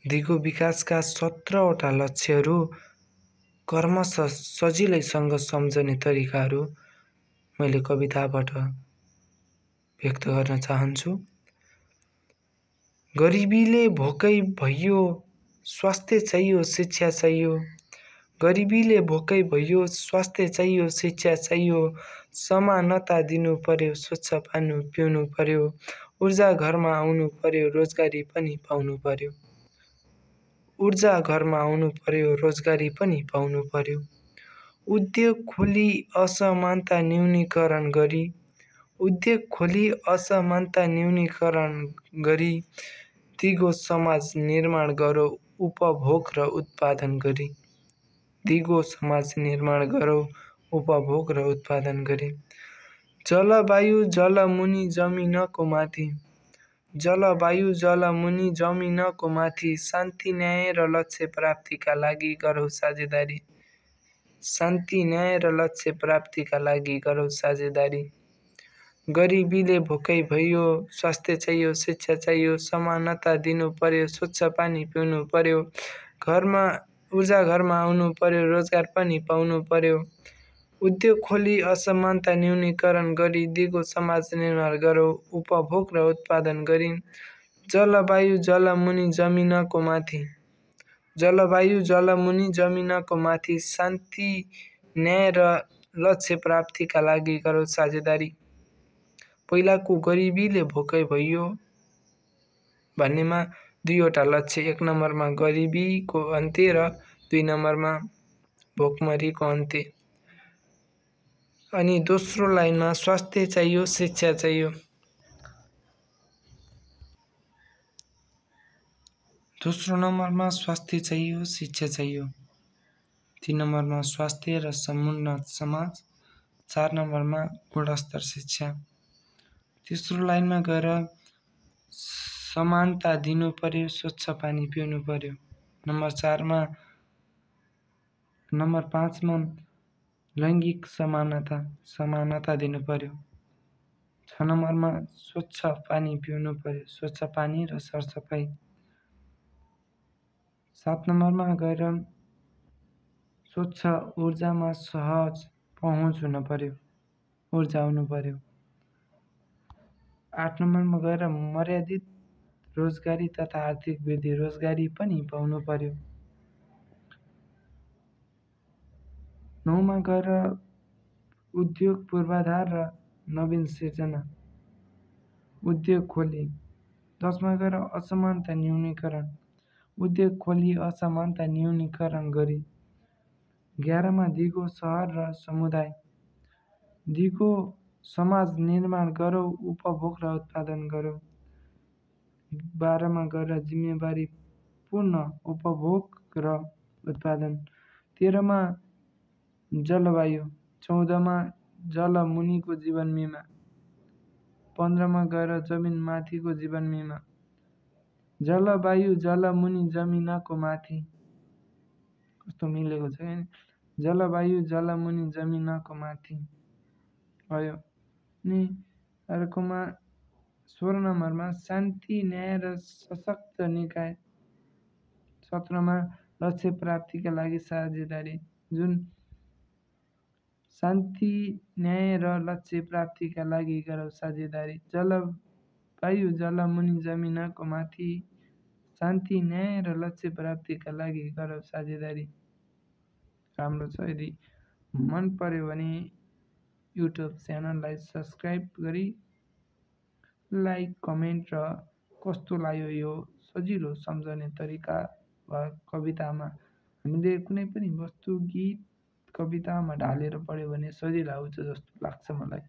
दिगो विकासका 17वटा लक्ष्यहरू क्रमशः सजिलैसँग सम्झने तरिकाहरू मैले कविताबाट व्यक्त गर्न चाहन्छु। गरिबीले भोकै भइयो, स्वास्थ्य चाहियो, शिक्षा चाहियो। गरिबीले भोकै भइयो, स्वास्थ्य चाहियो, शिक्षा चाहियो। समानता दिनु पर्यो, स्वच्छ पानी पिउनु पर्यो। ऊर्जा घरमा आउनु पर्यो, रोजगारी पनि पाउनु पर्यो। ऊर्जा घरमा आउनु पर्यो, रोजगारी पनि पाउनु पर्यो। उद्योग खोली असमानता न्यूनीकरण गरी, उद्योग खोली असमानता न्यूनीकरण गरी, दिगो समाज निर्माण गरौँ उपभोग र उत्पादन गरी। दिगो समाज निर्माण गरौँ उपभोग र उत्पादन गरी। जलवायु जलमुनि जमिनको माथि, जलवायु जलमुनि जमिनको माथि, शान्ति न्याय र लक्ष्य प्राप्तिका लागि गरौँ साझेदारी। शान्ति न्याय र लक्ष्य प्राप्तिका लागि गरौँ साझेदारी। गरिबीले भोकै भइयो, स्वास्थ्य चाहियो, शिक्षा चाहियो। समानता दिनु पर्यो, स्वच्छ पानी पिउनु पर्यो। ऊर्जा घरमा आउनु पर्यो, रोजगार पनि पाउनु पर्यो। उद्योग खोली असमानता न्यूनीकरण गरी, दिगो समाज निर्माण गरौँ उपभोग र उत्पादन गरी। जलवायु जलमुनि जमिनको माथि, जलवायु जलमुनि जमिनको माथि, शान्ति न्याय र लक्ष्य प्राप्तिका लागि गरौँ साझेदारी। पहिलाको गरिबीले भोकै भइयो भन्नेमा दुईवटा लक्ष्य, एक नम्बरमा गरिबीको अन्त्य र दुई नम्बरमा भोकमरीको अन्त्य। अनि दोस्रो लाइनमा स्वास्थ्य चाहियो, शिक्षा चाहियो। दोस्रो नम्बरमा स्वास्थ्य चाहियो, शिक्षा चाहियो। 3 नम्बरमा स्वास्थ्य र समुन्नत समाज। 4 नम्बरमा गुणस्तर शिक्षा। तेस्रो लाइनमा गएर समानता दिनु पर्यो, स्वच्छ पानी पिउनु पर्यो। नम्बर 5 मा लैङ्गिक समानता दिनु पर्यो। 6 नम्बरमा स्वच्छ पानी पिउनु पर्यो, स्वच्छ पानी र सरसफाइ। 7 नम्बरमा गएर स्वच्छ ऊर्जामा सहज पहुँच हुन पर्यो, ऊर्जा आउनु पर्यो। 8 नम्बरमा गएर मर्यादित रोजगारी तथा आर्थिक वृद्धि, रोजगारी पनि पाउनु पर्यो। 9 मा गएर उद्योग पूर्वाधार र नवीन सिर्जना, उद्योग खोली। 10 मा गएर असमानता न्यूनीकरण, उद्योग खोली असमानता न्यूनीकरण गरी। 11 मा दिगो सहर र समुदाय, दिगो समाज निर्माण गरौँ उपभोग र उत्पादन गरौँ। 12 मा गएर जिम्मेवारी पूर्ण उपभोग र उत्पादन। 13 मा जलवायु। 14 मा जलमुनिको जीवन बीमा। 15 मा गएर जमिन माथिको जीवन बीमा। जलवायु जलमुनि जमिनको माथि, कस्तो मिलेको छ हैन। जलवायु जलमुनि जमिनको माथि भयो। अनि अर्कोमा 16 नम्बरमा शान्ति न्याय र सशक्त निकाय। 17 मा लक्ष्य प्राप्तिका लागि साझेदारी, जुन शान्ति न्याय र लक्ष्य प्राप्तिका लागि गरौँ साझेदारी। जलवायु जलमुनि जमिनको माथि, शान्ति न्याय र लक्ष्य प्राप्तिका लागि गरौँ साझेदारी। राम्रो छ। यदि मन पर्यो भने युट्युब च्यानललाई सब्सक्राइब गरी लाइक कमेन्ट र कस्तो लाग्यो यो सजिलो सम्झने तरिका वा कवितामा हामीले कुनै पनि वस्तु गीत कवितामा ढालेर पढ्यो भने सजिलो आउँछ जस्तो लाग्छ मलाई।